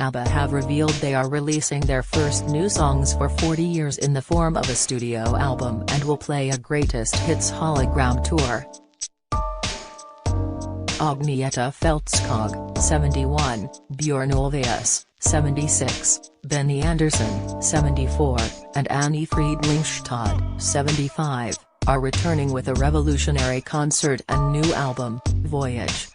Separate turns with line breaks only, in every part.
ABBA have revealed they are releasing their first new songs for 40 years in the form of a studio album and will play a greatest hits hologram tour. Agnieszka Feldskog, 71, Björn Ulvaeus, 76, Benny Andersson, 74, and Annie Friedlingstad, 75, are returning with a revolutionary concert and new album, Voyage.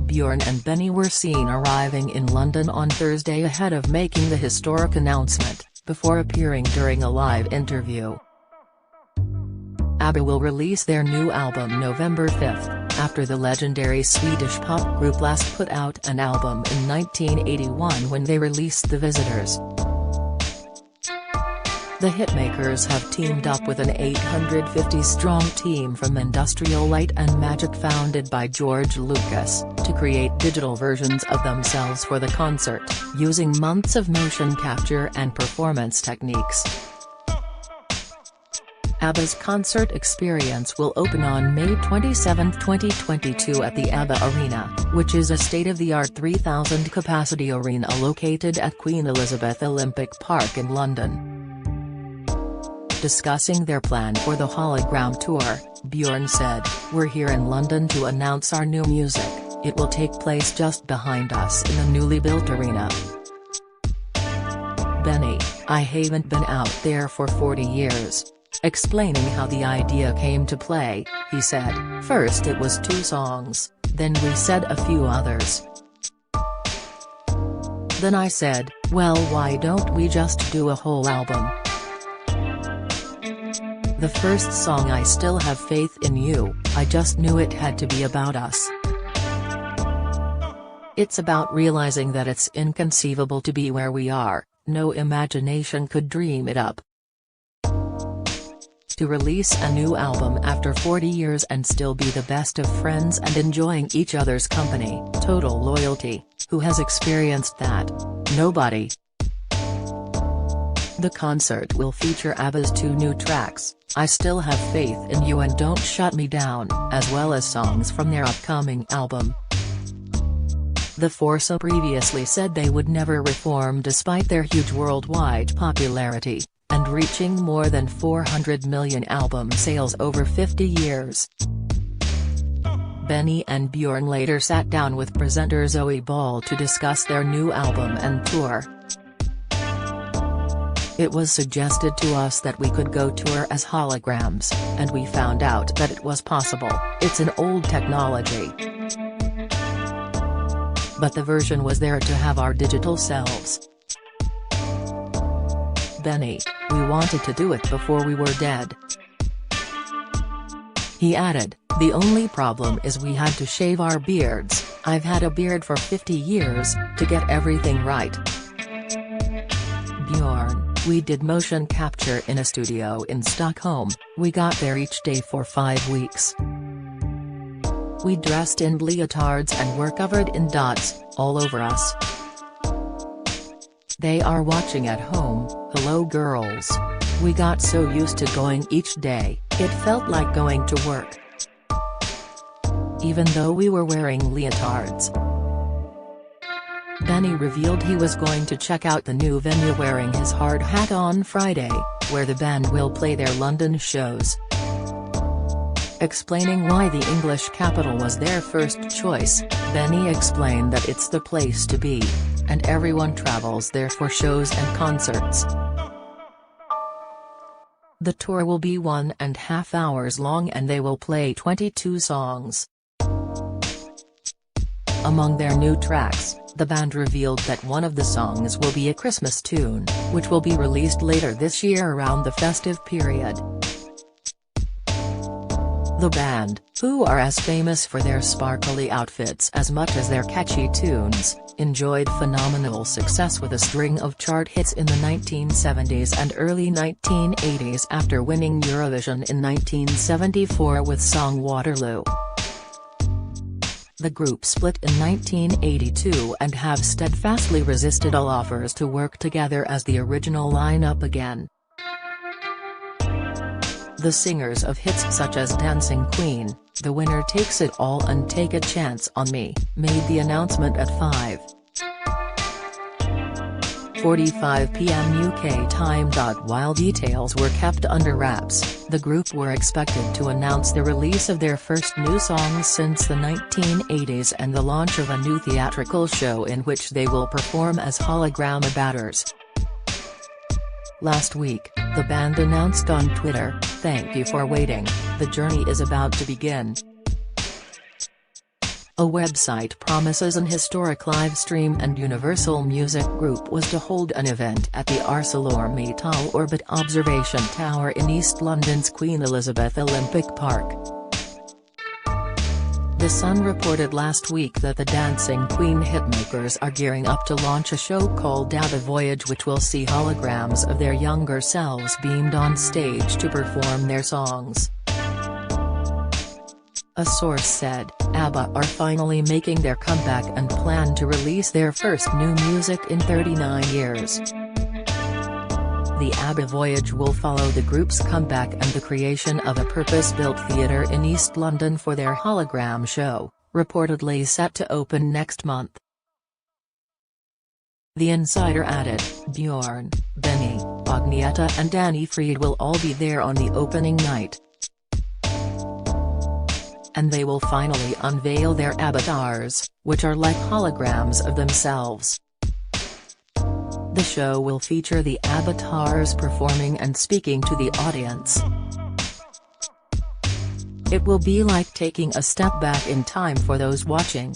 Björn and Benny were seen arriving in London on Thursday ahead of making the historic announcement, before appearing during a live interview. ABBA will release their new album November 5, after the legendary Swedish pop group last put out an album in 1981 when they released The Visitors. The hitmakers have teamed up with an 850-strong team from Industrial Light and Magic founded by George Lucas, to create digital versions of themselves for the concert, using months of motion capture and performance techniques. ABBA's concert experience will open on May 27, 2022 at the ABBA Arena, which is a state-of-the-art 3,000-capacity arena located at Queen Elizabeth Olympic Park in London. Discussing their plan for the hologram tour, Björn said, "We're here in London to announce our new music. It will take place just behind us in the newly built arena." Benny, "I haven't been out there for 40 years. Explaining how the idea came to play, he said, "First it was 2 songs, then we said a few others. Then I said, well, why don't we just do a whole album? The first song, I Still Have Faith in You, I just knew it had to be about us. It's about realizing that it's inconceivable to be where we are, no imagination could dream it up." To release a new album after 40 years and still be the best of friends and enjoying each other's company, total loyalty, who has experienced that? Nobody. The concert will feature ABBA's 2 new tracks, I Still Have Faith in You and Don't Shut Me Down, as well as songs from their upcoming album. The foursome previously said they would never reform despite their huge worldwide popularity, and reaching more than 400 million album sales over 50 years. Benny and Björn later sat down with presenter Zoe Ball to discuss their new album and tour. "It was suggested to us that we could go tour as holograms, and we found out that it was possible. It's an old technology. But the version was there to have our digital selves. Benny, we wanted to do it before we were dead." He added, "The only problem is we had to shave our beards. I've had a beard for 50 years, to get everything right." Björn, "We did motion capture in a studio in Stockholm, we got there each day for 5 weeks. We dressed in leotards and were covered in dots, all over us. They are watching at home, hello girls. We got so used to going each day, it felt like going to work. Even though we were wearing leotards." Benny revealed he was going to check out the new venue wearing his hard hat on Friday, where the band will play their London shows. Explaining why the English capital was their first choice, Benny explained that it's the place to be, and everyone travels there for shows and concerts. The tour will be 1.5 hours long and they will play 22 songs. Among their new tracks, the band revealed that one of the songs will be a Christmas tune, which will be released later this year around the festive period. The band, who are as famous for their sparkly outfits as much as their catchy tunes, enjoyed phenomenal success with a string of chart hits in the 1970s and early 1980s after winning Eurovision in 1974 with song Waterloo. The group split in 1982 and have steadfastly resisted all offers to work together as the original lineup again. The singers of hits such as Dancing Queen, The Winner Takes It All and Take a Chance on Me, made the announcement at 5 11:45 p.m. UK time. While details were kept under wraps, the group were expected to announce the release of their first new songs since the 1980s and the launch of a new theatrical show in which they will perform as hologram avatars. Last week, the band announced on Twitter, "Thank you for waiting, the journey is about to begin." A website promises an historic live stream, and Universal Music Group was to hold an event at the ArcelorMittal Orbit Observation Tower in East London's Queen Elizabeth Olympic Park. The Sun reported last week that the Dancing Queen hitmakers are gearing up to launch a show called ABBA Voyage, which will see holograms of their younger selves beamed on stage to perform their songs. A source said, ABBA are finally making their comeback and plan to release their first new music in 39 years. The ABBA Voyage will follow the group's comeback and the creation of a purpose-built theatre in East London for their hologram show, reportedly set to open next month. The insider added, Bjorn, Benny, Agneta and Danny Fried will all be there on the opening night. And they will finally unveil their avatars, which are like holograms of themselves. The show will feature the avatars performing and speaking to the audience. It will be like taking a step back in time for those watching.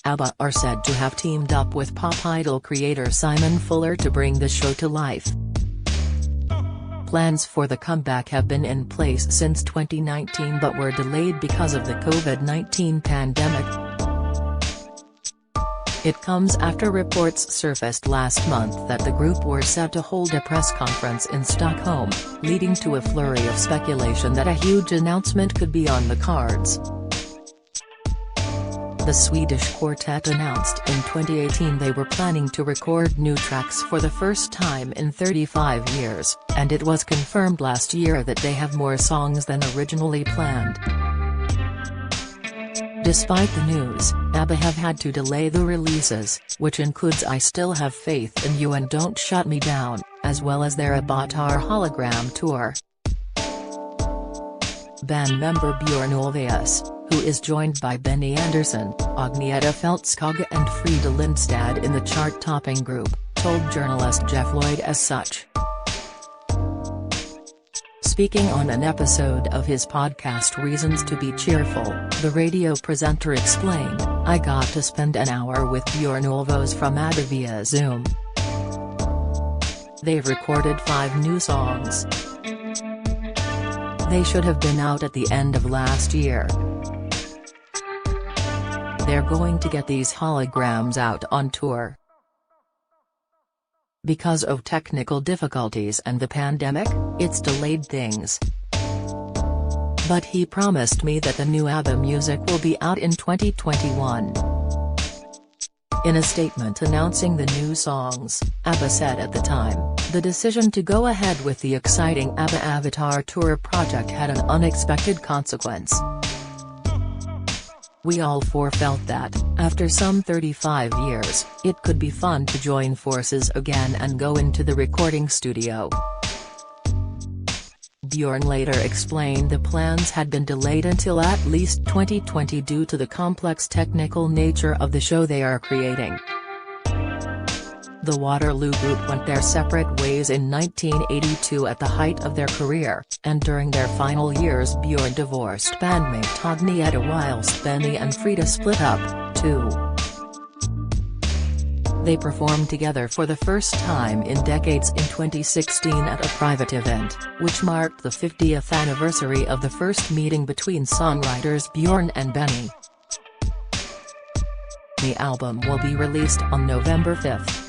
ABBA are said to have teamed up with pop idol creator Simon Fuller to bring the show to life. Plans for the comeback have been in place since 2019 but were delayed because of the COVID-19 pandemic. It comes after reports surfaced last month that the group were set to hold a press conference in Stockholm, leading to a flurry of speculation that a huge announcement could be on the cards. The Swedish quartet announced in 2018 they were planning to record new tracks for the first time in 35 years, and it was confirmed last year that they have more songs than originally planned. Despite the news, ABBA have had to delay the releases, which includes I Still Have Faith in You and Don't Shut Me Down, as well as their Avatar hologram tour. Band member Bjorn Ulvaeus, who is joined by Benny Andersson, Agneta Fältskog and Frida Lindstad in the chart-topping group, told journalist Jeff Lloyd as such. Speaking on an episode of his podcast Reasons to Be Cheerful, the radio presenter explained, I got to spend an hour with Bjorn Ulvaeus from ABBA via Zoom. They've recorded 5 new songs. They should have been out at the end of last year. They're going to get these holograms out on tour. Because of technical difficulties and the pandemic, it's delayed things. But he promised me that the new ABBA music will be out in 2021. In a statement announcing the new songs, ABBA said at the time, the decision to go ahead with the exciting ABBA Avatar Tour project had an unexpected consequence. We all 4 felt that, after some 35 years, it could be fun to join forces again and go into the recording studio. Bjorn later explained the plans had been delayed until at least 2020 due to the complex technical nature of the show they are creating. The Waterloo group went their separate ways in 1982 at the height of their career, and during their final years Bjorn divorced bandmate Agneta whilst Benny and Frida split up, too. They performed together for the first time in decades in 2016 at a private event, which marked the 50th anniversary of the first meeting between songwriters Bjorn and Benny. The album will be released on November 5.